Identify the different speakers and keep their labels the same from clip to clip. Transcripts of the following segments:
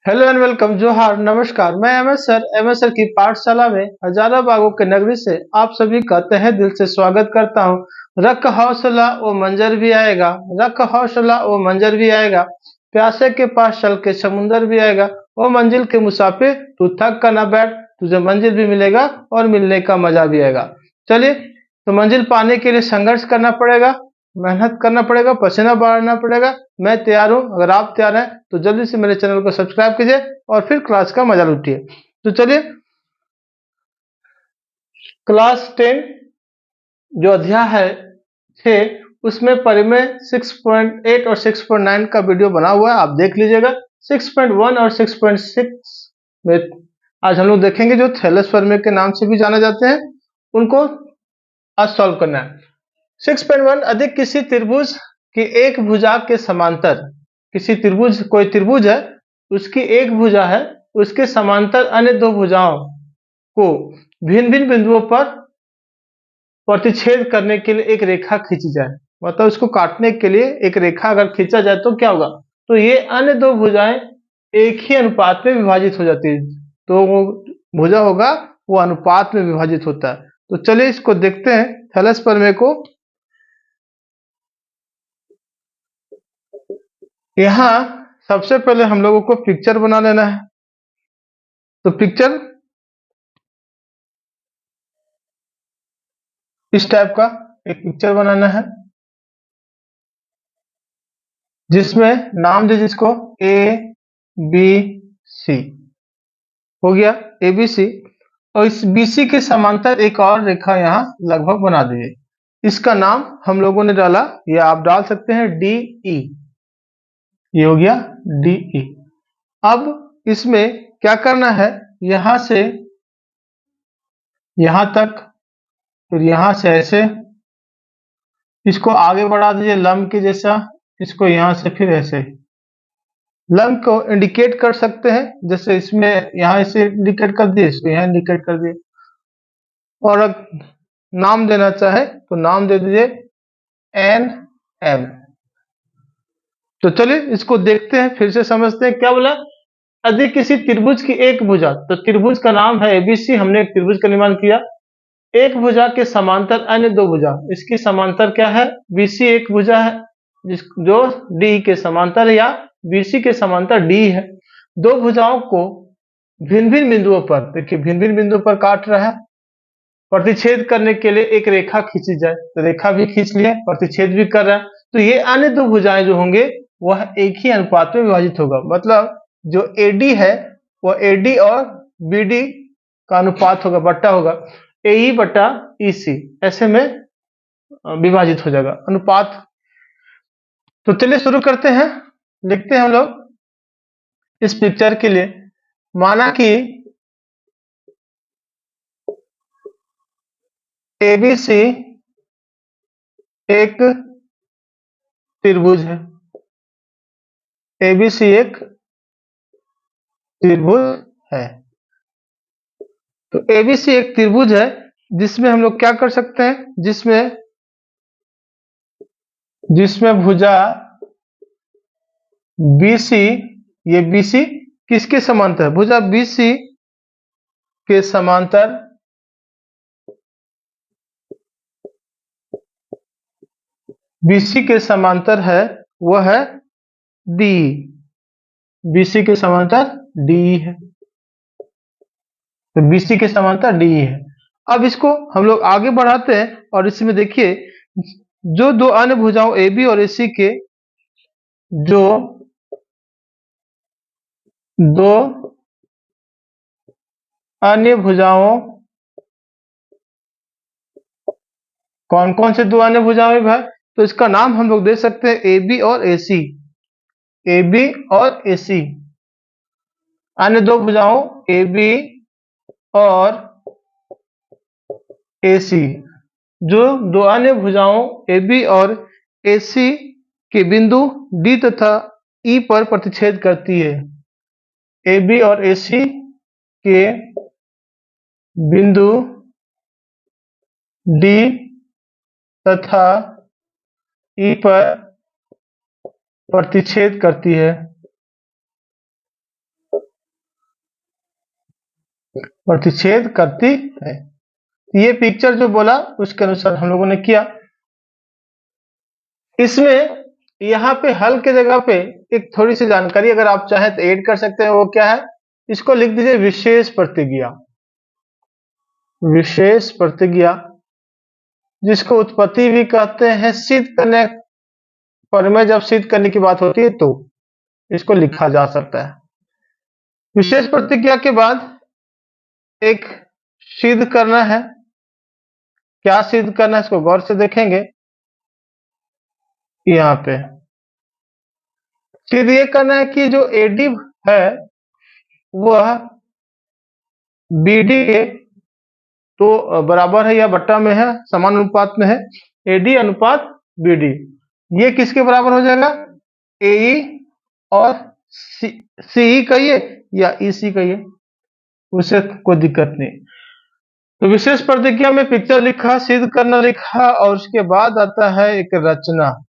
Speaker 1: Hello and welcome. जोहार, नमस्कार। मैं एमएस सर की पाठशाला में हजारों बागों के नगरी से आप सभी का तहे दिल से स्वागत करता हूँ। रख हौसला वो मंजर भी आएगा, रख हौसला वो मंजर भी आएगा, प्यासे के पास चल के समुंदर भी आएगा। वो मंजिल के मुसाफिर, तू थक कर ना बैठ, तुझे मंजिल भी मिलेगा और मिलने का मजा भी आएगा। चलिए, तो मंजिल पाने के लिए संघर्ष करना पड़ेगा, मेहनत करना पड़ेगा, पसीना बहाना पड़ेगा। मैं तैयार हूँ। अगर आप तैयार हैं तो जल्दी से मेरे चैनल को सब्सक्राइब कीजिए और फिर क्लास का मजा लूटिए। तो चलिए, क्लास 10 जो अध्याय है 6, उसमें परिमेय 6.8 और 6.9 का वीडियो बना हुआ है, आप देख लीजिएगा। 6.1 और 6.6 में आज हम लोग देखेंगे, जो थैलस प्रमेय के नाम से भी जाने जाते हैं, उनको आज सॉल्व करना है। 6.1, अधिक किसी त्रिभुज की एक भुजा के समांतर, किसी त्रिभुज, कोई त्रिभुज है, उसकी एक भुजा है, उसके समांतर अन्य दो भुजाओं को भिन्न भिन्न बिंदुओं पर प्रतिच्छेद करने के लिए एक रेखा खींची जाए। मतलब उसको काटने के लिए एक रेखा अगर खींचा जाए तो क्या होगा, तो ये अन्य दो भुजाएं एक ही अनुपात में विभाजित हो जाती है। तो वो भुजा होगा, वो अनुपात में विभाजित होता है। तो चलिए इसको देखते हैं, थैलस प्रमेय को। यहाँ सबसे पहले हम लोगों को पिक्चर बना लेना है। तो पिक्चर इस टाइप का एक पिक्चर बनाना है, जिसमें नाम दे जिसको ए बी सी। हो गया ए बी सी। और इस बी सी के समांतर एक और रेखा यहाँ लगभग बना दीजिए। इसका नाम हम लोगों ने डाला, या आप डाल सकते हैं डी ई। ये हो गया डी ई। अब इसमें क्या करना है, यहां से यहां तक, फिर यहां से ऐसे इसको आगे बढ़ा दीजिए लंब के जैसा। इसको यहां से फिर ऐसे लंब को इंडिकेट कर सकते हैं, जैसे इसमें यहां से इंडिकेट कर दिए, इसको यहां इंडिकेट कर दिए। और अगर नाम देना चाहे तो नाम दे दीजिए एन एम। तो चलिए इसको देखते हैं, फिर से समझते हैं क्या बोला। यदि किसी त्रिभुज की एक भुजा, तो त्रिभुज का नाम है एबीसी, हमने एक त्रिभुज का निर्माण किया। एक भुजा के समांतर अन्य दो भुजा, इसकी समांतर क्या है, बीसी एक भुजा है जो डी के समांतर है, या बीसी के समांतर डी है। दो भुजाओं को भिन्न भिन्न बिंदुओं पर, देखिए भिन्न भिन्न बिंदुओं पर काट रहा है, प्रतिच्छेद करने के लिए एक रेखा खींची जाए। तो रेखा भी खींच लिया, प्रतिच्छेद भी कर रहा है। तो ये अन्य दो भुजाएं जो होंगे वह एक ही अनुपात में विभाजित होगा। मतलब जो एडी है वह एडी और बीडी का अनुपात होगा, बट्टा होगा, एई बटा ईसी, ऐसे में विभाजित हो जाएगा अनुपात। तो चलिए शुरू करते हैं, लिखते हैं हम लोग इस पिक्चर के लिए। माना कि एबीसी एक त्रिभुज है, एबीसी एक त्रिभुज है। तो एबीसी एक त्रिभुज है, जिसमें हम लोग क्या कर सकते हैं, जिसमें जिसमें भुजा बीसी, ये बीसी किसके समांतर है, भुजा बीसी के समांतर बीसी के समांतर है, वह है डी। बीसी के समांतर डी है, तो बीसी के समांतर डी है। अब इसको हम लोग आगे बढ़ाते हैं, और इसमें देखिए जो दो अन्य भुजाओं ए बी और ए सी के, जो दो अन्य भुजाओं, कौन कौन से दो अन्य भुजाएं भाई, तो इसका नाम हम लोग दे सकते हैं ए बी और ए सी। ए बी और ए सी, अन्य दो भुजाओं ए बी और ए सी, जो दो अन्य भुजाओं ए बी और ए सी के बिंदु डी तथा ई पर प्रतिच्छेद करती है। ए बी और ए सी के बिंदु डी तथा ई पर प्रतिच्छेद करती है। प्रतिच्छेद करती है। ये पिक्चर जो बोला उसके अनुसार हम लोगों ने किया। इसमें यहाँ पे हल के जगह पे एक थोड़ी सी जानकारी अगर आप चाहें तो ऐड कर सकते हैं। वो क्या है, इसको लिख दीजिए विशेष प्रतिज्ञा। विशेष प्रतिज्ञा जिसको उत्पत्ति भी कहते हैं। सिद्ध करने पर में जब सिद्ध करने की बात होती है तो इसको लिखा जा सकता है। विशेष प्रतिज्ञा के बाद एक सिद्ध करना है। क्या सिद्ध करना है इसको गौर से देखेंगे। यहाँ पे सिद्ध ये करना है कि जो एडी है वह बीडी के तो बराबर है या बट्टा में है, समान अनुपात में है। एडी अनुपात बीडी ये किसके बराबर हो जाएगा, एई और सीई कहिए या ईसी कहिए, उससे कोई दिक्कत नहीं। तो विशेष प्रतिज्ञा में पिक्चर लिखा, सिद्ध करना लिखा और उसके बाद आता है एक रचना।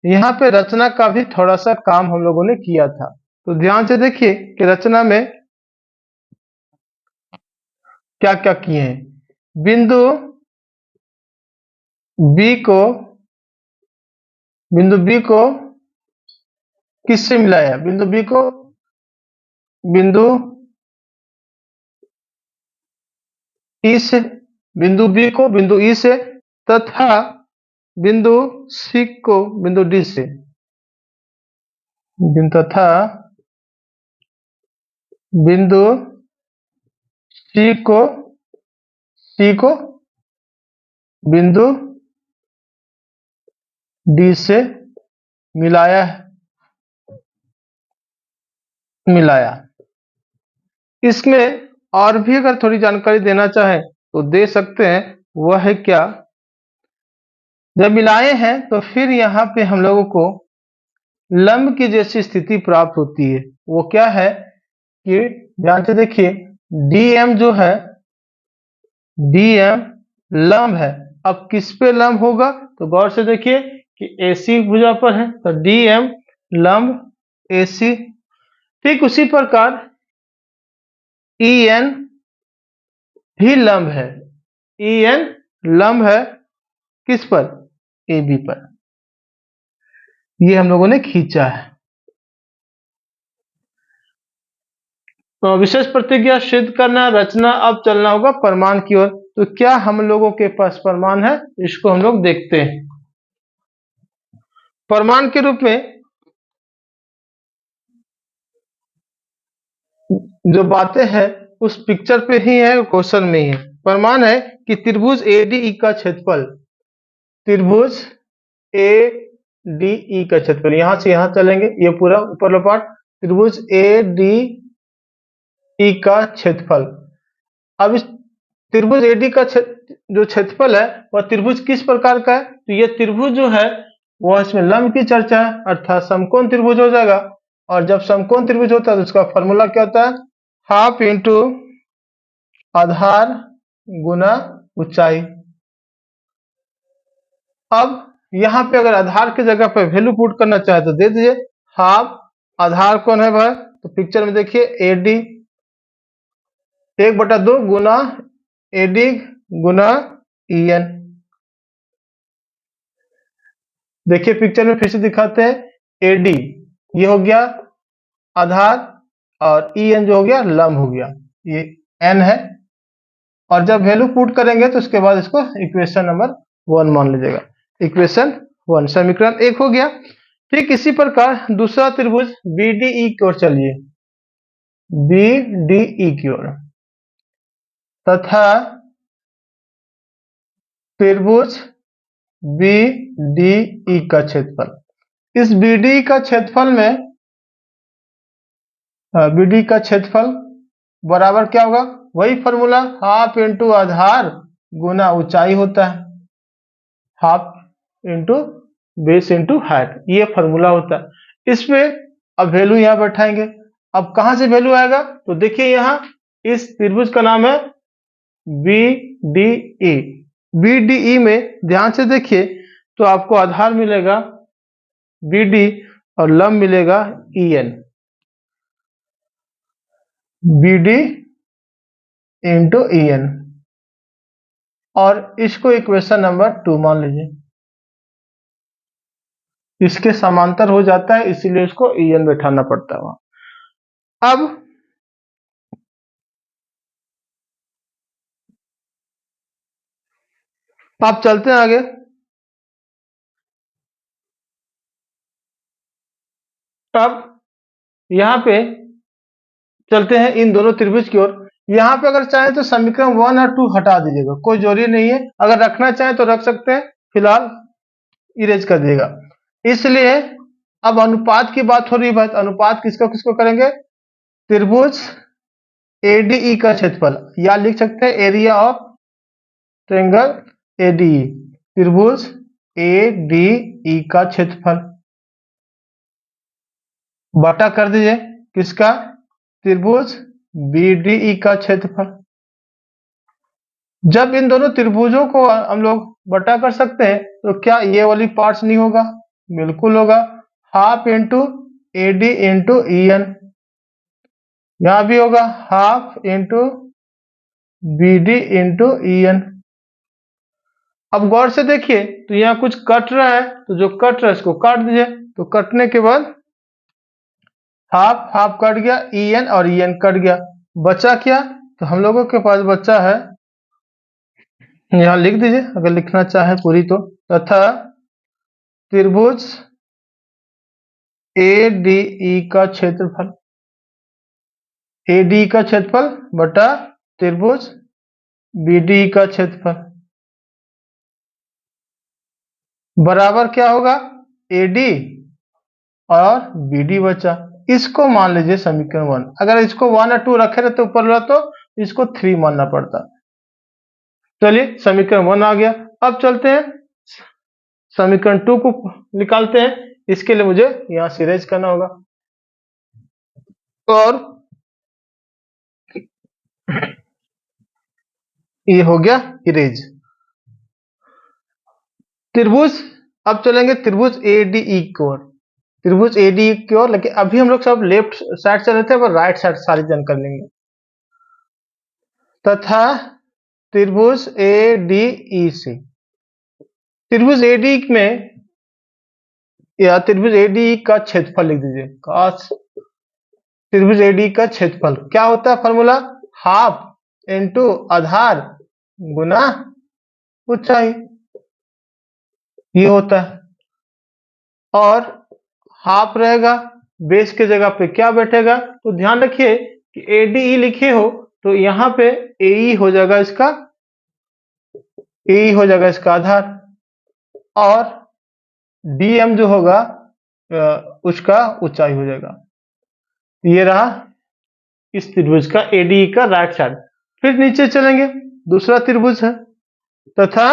Speaker 1: यहाँ पे रचना का भी थोड़ा सा काम हम लोगों ने किया था। तो ध्यान से देखिए कि रचना में क्या क्या किए हैं। बिंदु बी को किससे मिलाया, बिंदु बी को बिंदु ई से, बिंदु बी को बिंदु ई से तथा बिंदु सी को बिंदु डी से, तथा बिंदु सी को बिंदु डी से मिलाया। इसमें और भी अगर थोड़ी जानकारी देना चाहे तो दे सकते हैं। वह है क्या, जब मिलाए हैं तो फिर यहाँ पे हम लोगों को लंब की जैसी स्थिति प्राप्त होती है। वो क्या है कि ध्यान से देखिए, डीएम जो है, डीएम लंब है। अब किस पे लंब होगा तो गौर से देखिए कि एसी भुजा पर है तो डीएम लंब एसी। ठीक उसी प्रकार ईएन भी लंब है, ईएन लंब है किस पर, एबी पर। ये हम लोगों ने खींचा है। तो विशेष प्रतिज्ञा सिद्ध करना, रचना, अब चलना होगा प्रमाण की ओर। तो क्या हम लोगों के पास प्रमाण है, इसको हम लोग देखते हैं। प्रमाण के रूप में जो बातें हैं उस पिक्चर पे ही है, क्वेश्चन में ही है। प्रमाण है कि त्रिभुज एडीई का क्षेत्रफल, त्रिभुज एडीई का क्षेत्रफल, यहां से यहां चलेंगे, ये पूरा ऊपर पार्ट, त्रिभुज एडीई का क्षेत्रफल। अब इस त्रिभुज एडी का जो क्षेत्रफल है वह त्रिभुज किस प्रकार का है, तो ये त्रिभुज जो है वह इसमें लंब की चर्चा है, अर्थात समकोण त्रिभुज हो जाएगा। और जब समकोण त्रिभुज होता है तो उसका फॉर्मूला क्या होता है, हाफ इंटू आधार गुना ऊंचाई। अब यहाँ पे अगर आधार की जगह पे वैल्यू पुट करना चाहे तो दे दीजिए, हाफ आधार कौन है भाई, तो पिक्चर में देखिए एडी 1/2 गुना एडी गुना ईएन। देखिए पिक्चर में फिर से दिखाते हैं, एडी ये हो गया आधार और ईएन जो हो गया लंब हो गया, ये एन है। और जब वैल्यू पुट करेंगे तो उसके बाद इसको इक्वेशन नंबर 1 मान लीजिएगा। इक्वेशन 1 समीकरण 1 हो गया। ठीक इसी प्रकार दूसरा त्रिभुज बीडीई की ओर चलिए, बीडीई की ओर, तथा त्रिभुज बीडीई का क्षेत्रफल। इस बीडीई का क्षेत्रफल में बीडी का क्षेत्रफल बराबर क्या होगा, वही फॉर्मूला, हाफ इंटू आधार गुना ऊंचाई होता है, half into base into height, ये फॉर्मूला होता है। इसमें अब वैल्यू यहां बैठाएंगे। अब कहां से वैल्यू आएगा, तो देखिए यहां इस त्रिभुज का नाम है बीडीई। बीडीई में ध्यान से देखिए तो आपको आधार मिलेगा बीडी और लंब मिलेगा EN. BD into E N, और इसको इक्वेशन नंबर 2 मान लीजिए। इसके समांतर हो जाता है, इसीलिए इसको ई एन बैठाना पड़ता है वहां। अब आप चलते हैं आगे। अब यहाँ पे चलते हैं इन दोनों त्रिभुज की ओर। यहाँ पे अगर चाहे तो समीकरण 1 और 2 हटा दीजिएगा, कोई जरूरी नहीं है। अगर रखना चाहे तो रख सकते हैं, फिलहाल इरेज कर दिएगा। इसलिए अब अनुपात की बात हो रही है, तो अनुपात किसको किसको करेंगे? त्रिभुज एडीई का क्षेत्रफल, या लिख सकते हैं एरिया ऑफ ट्रायंगल एडीई। त्रिभुज एडीई का क्षेत्रफल बटा कर दीजिए किसका? त्रिभुज बीडीई का क्षेत्रफल। जब इन दोनों त्रिभुजों को हम लोग बटा कर सकते हैं तो क्या ये वाली पार्ट्स नहीं होगा? बिल्कुल होगा। Half into AD into E N, यहां भी होगा half into BD into E N. अब गौर से देखिए, तो यहाँ कुछ कट रहा है, तो जो कट रहा है इसको काट दीजिए। तो कटने के बाद हाफ हाफ कट गया, ई एन और ई एन कट गया, बचा क्या? तो हम लोगों के पास बचा है, यहाँ लिख दीजिए अगर लिखना चाहे पूरी तो, तथा त्रिभुज एडीई का क्षेत्रफल, एडी का क्षेत्रफल बटा त्रिभुज बीडी का क्षेत्रफल बराबर क्या होगा? एडी और बीडी बचा। इसको मान लीजिए समीकरण 1। अगर इसको 1 और 2 रखे रहते ऊपर वाला तो इसको 3 मानना पड़ता। चलिए समीकरण 1 आ गया। अब चलते हैं समीकरण 2 को निकालते हैं। इसके लिए मुझे यहां से इरेज करना होगा, और ये हो गया इरेज। त्रिभुज, अब चलेंगे त्रिभुज एडीई की ओर, त्रिभुज एडीई की ओर। लेकिन अभी हम लोग सब लेफ्ट साइड चल रहे थे, अब राइट साइड सारी जानकारी लेंगे। तथा त्रिभुज एडीई से, त्रिभुज एडी में, या त्रिभुज एडी का क्षेत्रफल लिख दीजिए। काश त्रिभुज एडी का क्षेत्रफल क्या होता है? फॉर्मूला हाफ इंटू आधार गुना ऊंचाई, ये होता है। और हाफ रहेगा, बेस के जगह पे क्या बैठेगा? तो ध्यान रखिए कि एडीई लिखे हो तो यहाँ पे एई हो जाएगा इसका, एई हो जाएगा इसका आधार, और डीएम जो होगा उसका ऊंचाई हो जाएगा। ये रहा इस त्रिभुज का एडीई का राइट साइड। फिर नीचे चलेंगे, दूसरा त्रिभुज है, तथा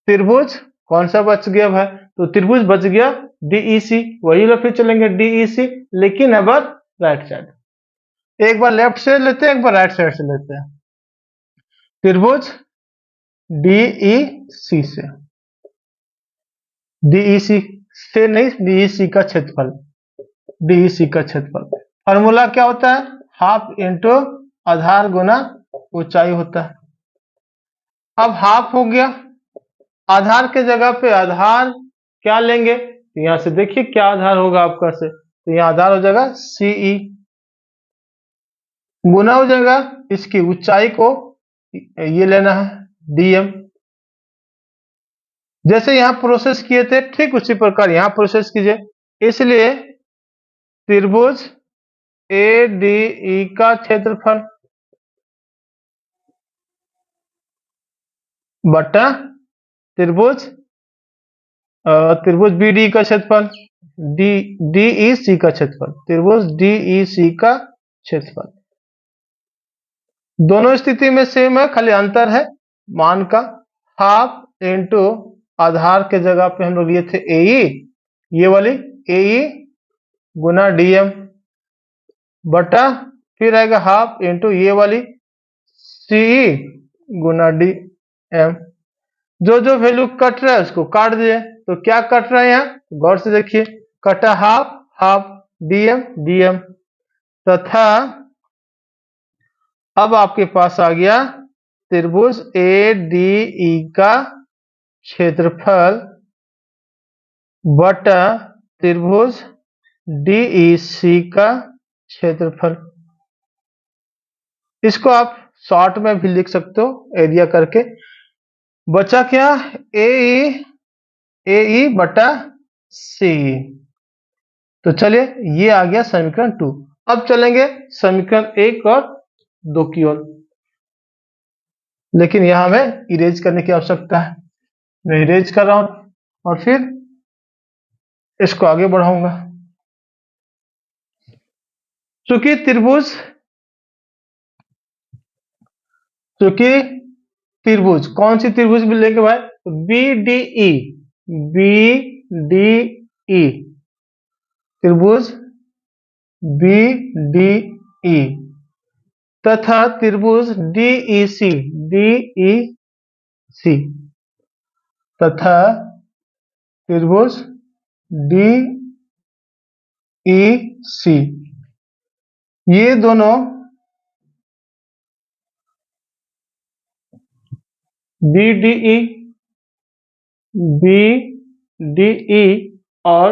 Speaker 1: त्रिभुज कौन सा बच गया भाई? तो त्रिभुज बच गया डीईसी, वही लोग फिर चलेंगे डीईसी, लेकिन अब राइट साइड। एक बार लेफ्ट से लेते हैं, एक बार राइट साइड से लेते हैं। त्रिभुज डीईसी से, डीईसी से नहीं, डीईसी का क्षेत्रफल, डीईसी का क्षेत्रफल फॉर्मूला क्या होता है? हाफ इंटू आधार गुना ऊंचाई होता है। अब हाफ हो गया, आधार के जगह पे आधार क्या लेंगे? तो यहां से देखिए क्या आधार होगा आपका से, तो यहाँ आधार हो जाएगा सीई, गुना हो जाएगा इसकी ऊंचाई को, ये लेना है डीएम। जैसे यहां प्रोसेस किए थे ठीक उसी प्रकार यहां प्रोसेस कीजिए। इसलिए त्रिभुज एडीई का क्षेत्रफल बटा त्रिभुज त्रिभुज बीडी का क्षेत्रफल, डीईसी का क्षेत्रफल, त्रिभुज डीईसी का क्षेत्रफल। दोनों स्थिति में सेम है, खाली अंतर है मान का। हाफ इंटू आधार के जगह पे हम लोग लिए थे एई, ये वाली एई गुना डीएम, बटा फिर आएगा हाफ इंटू ये वाली सीई गुना डीएम। जो जो वैल्यू कट रहा है उसको काट दिए। तो क्या कट रहा है यहाँ? गौर से देखिए, कटा हाफ हाफ, डीएम डीएम, तथा अब आपके पास आ गया त्रिभुज ADE का क्षेत्रफल बटा त्रिभुज DEC का क्षेत्रफल। इसको आप शॉर्ट में भी लिख सकते हो एरिया करके। बचा क्या? AE बटा CE। तो चलिए ये आ गया समीकरण 2। अब चलेंगे समीकरण 1 और 2 की ओर, लेकिन यहां हमें इरेज करने की आवश्यकता है। मैं इरेज कर रहा हूं और फिर इसको आगे बढ़ाऊंगा। चूंकि त्रिभुज कौन सी त्रिभुज मिलेंगे भाई? BDE त्रिभुज BDE तथा त्रिभुज DEC तथा त्रिभुज DEC, ये दोनों BDE और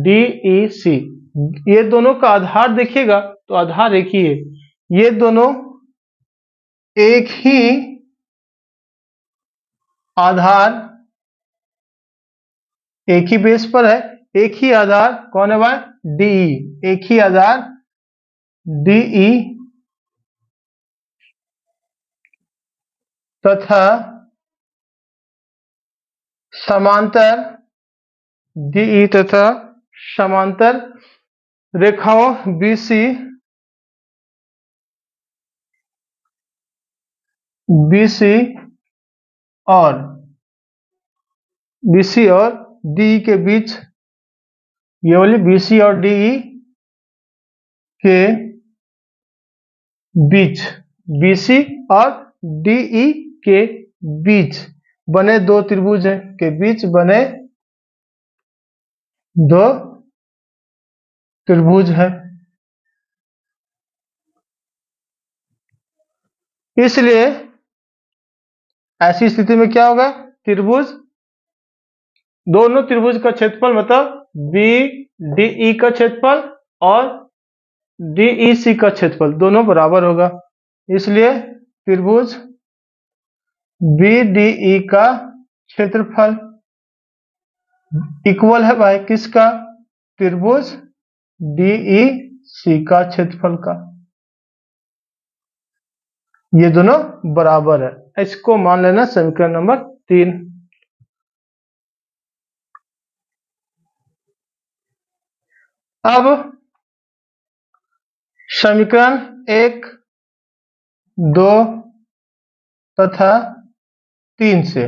Speaker 1: DEC, ये दोनों का आधार देखिएगा तो आधार एक ही है। ये दोनों एक ही आधार, एक ही बेस पर है। एक ही आधार कौन है भाई? DE। एक ही आधार DE तथा समांतर DE तथा समांतर रेखाओं BC और DE के बीच, ये वाली BC और DE के बीच, BC और DE के बीच बने दो त्रिभुज हैं, के बीच बने दो त्रिभुज है। इसलिए ऐसी स्थिति में क्या होगा? दोनों त्रिभुज का क्षेत्रफल मतलब BDE का क्षेत्रफल और DEC का क्षेत्रफल दोनों बराबर होगा। इसलिए त्रिभुज BDE का क्षेत्रफल इक्वल है भाई किसका? त्रिभुज DEC का क्षेत्रफल का। ये दोनों बराबर है। इसको मान लेना समीकरण नंबर 3। अब समीकरण 1, 2 तथा 3 से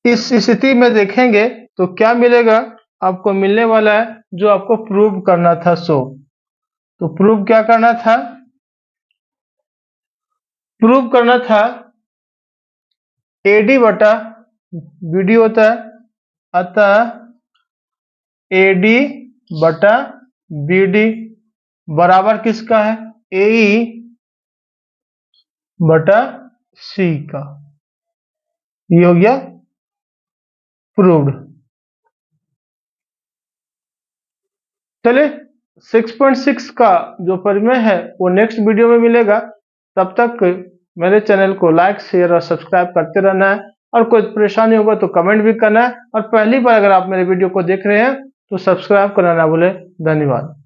Speaker 1: इस स्थिति में देखेंगे तो क्या मिलेगा? आपको मिलने वाला है जो आपको प्रूव करना था सो। तो प्रूव क्या करना था? प्रूव करना था AD बटा BD होता है, अतः AD बटा BD बराबर किसका है? AE बटा C का। ये हो गया प्रूव्ड। चलिए 6.6 का जो परिमेय है वो नेक्स्ट वीडियो में मिलेगा। तब तक मेरे चैनल को लाइक, शेयर और सब्सक्राइब करते रहना है, और कोई परेशानी होगा तो कमेंट भी करना है। और पहली बार अगर आप मेरे वीडियो को देख रहे हैं तो सब्सक्राइब करना ना भूलें। धन्यवाद।